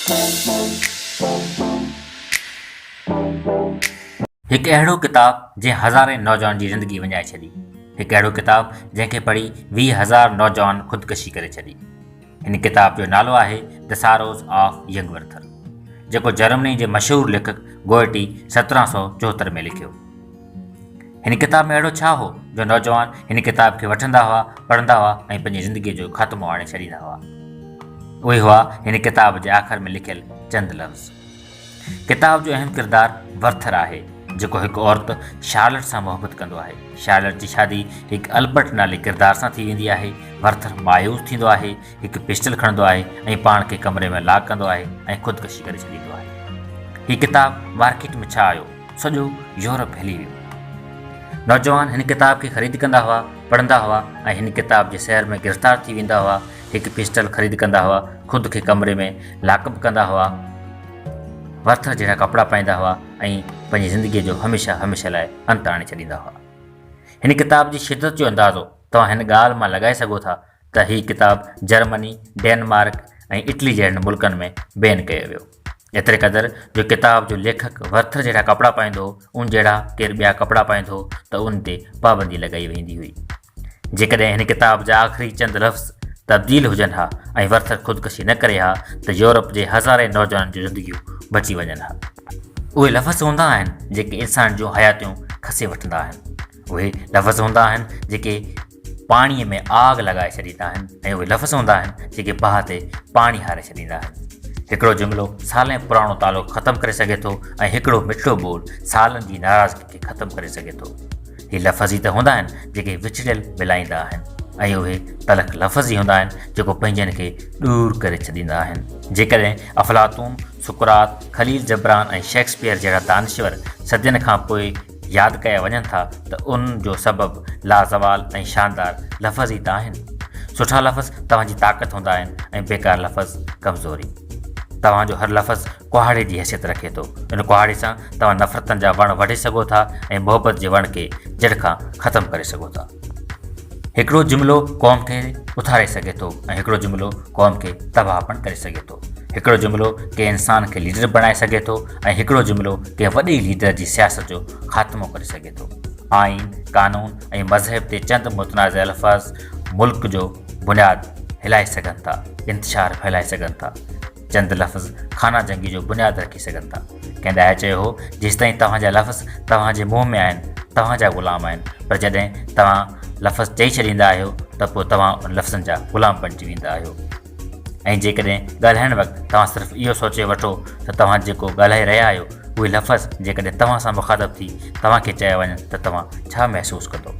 हिकु अहिड़ो किताबु जंहिं हज़ारे नौजवान जी ज़िंदगी वञाए छॾी। हिकु अहिड़ो किताबु जंहिंखे पढ़ी 20,000 नौजवान ख़ुदकशी करे छॾी। हिन किताब जो नालो आहे द सारोज़ ऑफ यंग वर्थर, जेको जर्मनी जे मशहूरु लेखक गोएटी 1774 में लिखियो। हिन किताब में अहिड़ो छा हो जो नौजवान हिन किताब खे वठंदा हुआ, पढ़ंदा हुआ ऐं पंहिंजी ज़िंदगीअ जो ख़ात्मो आणे छॾींदा हुआ। उहे हुआ हिन किताब जे आख़िर में लिखियल चंद लफ़्ज़। किताब जो अहम किरदारु वर्थर आहे, जेको हिकु औरत शार्लट सां मुहबत कंदो आहे। शार्लट जी शादी हिकु अल्बर्ट नाले किरदार सां थी वेंदी आहे। वर्थर मायूस थींदो आहे, हिकु पिस्टल खणंदो आहे ऐं पाण खे कमरे में लॉक कंदो आहे ऐं ख़ुदकशी करे छॾींदो आहे। हीउ किताबु मार्केट में छा आयो, सॼो यूरोप हली वियो। नौजवान हिन किताब खे ख़रीद कंदा हुआ, पढ़ंदा हुआ ऐं हिन किताब जे सहर में गिरफ़्तार थी वेंदा हुआ। हिकु पिस्टल ख़रीद कंदा हुआ, ख़ुदि खे कमरे में लॉकअप कंदा हुआ, वर्थर जहिड़ा कपिड़ा पाईंदा हुआ ऐं पंहिंजी ज़िंदगीअ जो हमेशह लाइ अंत आणे छॾींदा हुआ। हिन किताब जी शिदत जो अंदाज़ो तव्हां हिन ॻाल्हि मां लॻाए सघो था त हीउ किताबु जर्मनी, डेनमार्क ऐं इटली जहिड़नि मुल्कनि में बैन कयो वियो। एतिरे क़दुरु जो किताब जो लेखक वर्थर जहिड़ा कपिड़ा पाईंदो, उन जहिड़ा केरु ॿिया कपिड़ा पाईंदो त उन ते पाबंदी लॻाई वेंदी हुई। जेकॾहिं हिन किताब जा आख़िरी चंद लफ़्ज़ तब्दील हुजनि हा ऐं वर्थर ख़ुदकशी न करे हा त यूरोप जे हज़ारे नौजवाननि जूं ज़िंदगियूं बची वञनि हा। उहे लफ़्ज़ हूंदा आहिनि जेके इंसान जूं हयातियूं खसे वठंदा आहिनि। उहे लफ़्ज़ हूंदा आहिनि जेके पाणीअ में आग लॻाए छॾींदा आहिनि ऐं उहे लफ़्ज़ हूंदा आहिनि जेके बाहि ते पाणी हारे छॾींदा आहिनि। हिकिड़ो जुमिलो सालें पुराणो तालुक़ु ख़तमु करे सघे थो ऐं हिकिड़ो मिठड़ो ॿोल सालनि जी नाराज़गी खे ख़तमु करे सघे थो। हीअ लफ़्ज़ ई त हूंदा आहिनि जेके विछड़ियल मिलाईंदा आहिनि ऐं उहे तलख़ लफ़्ज़ ई हूंदा आहिनि जेको पंहिंजनि खे दूर करे छॾींदा आहिनि। जेकॾहिं अफ़लातून, सुकरात, खलील जबरान ऐं शेक्सपियर जहिड़ा दानिश्वर सदियुनि खां पोइ यादि कया वञनि था त उन जो सबबु लाज़वाल ऐं शानदार लफ़्ज़ ई त आहिनि। सुठा लफ़्ज़ तव्हांजी ताक़त हूंदा आहिनि ऐं बेकार लफ़्ज़ कमज़ोरी। तव्हांजो हर लफ़्ज़ कुहाड़े जी हैसियत रखे थो। इन कुहाड़े सां तव्हां नफ़रतनि जा वण वढे सघो था ऐं मुहबत जे वण खे जड़ खां ख़तमु करे सघो था। हिकिड़ो जुमिलो क़ौम खे उथारे सघे थो ऐं हिकिड़ो जुमिलो क़ौम खे तबाह पण करे सघे थो। हिकिड़ो जुमिलो कंहिं इंसान खे लीडर बणाए सघे थो ऐं हिकिड़ो जुमिलो कंहिं वॾे लीडर जी सियासत जो ख़ात्मो करे सघे थो। आइन, कानून ऐं मज़हब ते चंद मुतनाज़ अल्फ़ाज़ मुल्क जो बुनियादु हिलाए सघनि था, इंतिशार फैलाए सघनि था। चंद लफ़्ज़ खाना जंगी जो बुनियादु रखी सघनि था। कंहिं ॾाहे चयो हो, जेसिताईं तव्हांजा लफ़्ज़ तव्हांजे मुंहं में आहिनि तव्हांजा ग़ुलाम आहिनि, पर जॾहिं तव्हां लफ़्ज़ चई छॾींदा आहियो त पोइ तव्हां उन लफ़्ज़नि जा ग़ुलाम बणिजी वेंदा आहियो। ऐं जेकॾहिं ॻाल्हाइण वक़्तु तव्हां सिर्फ़ु इहो सोचे वठो त तव्हां जेको ॻाल्हाए रहिया आहियो उहे लफ़्ज़ जेकॾहिं तव्हां सां मुख़ातिबु थी तव्हांखे चया वञनि त तव्हां छा महसूसु कंदो।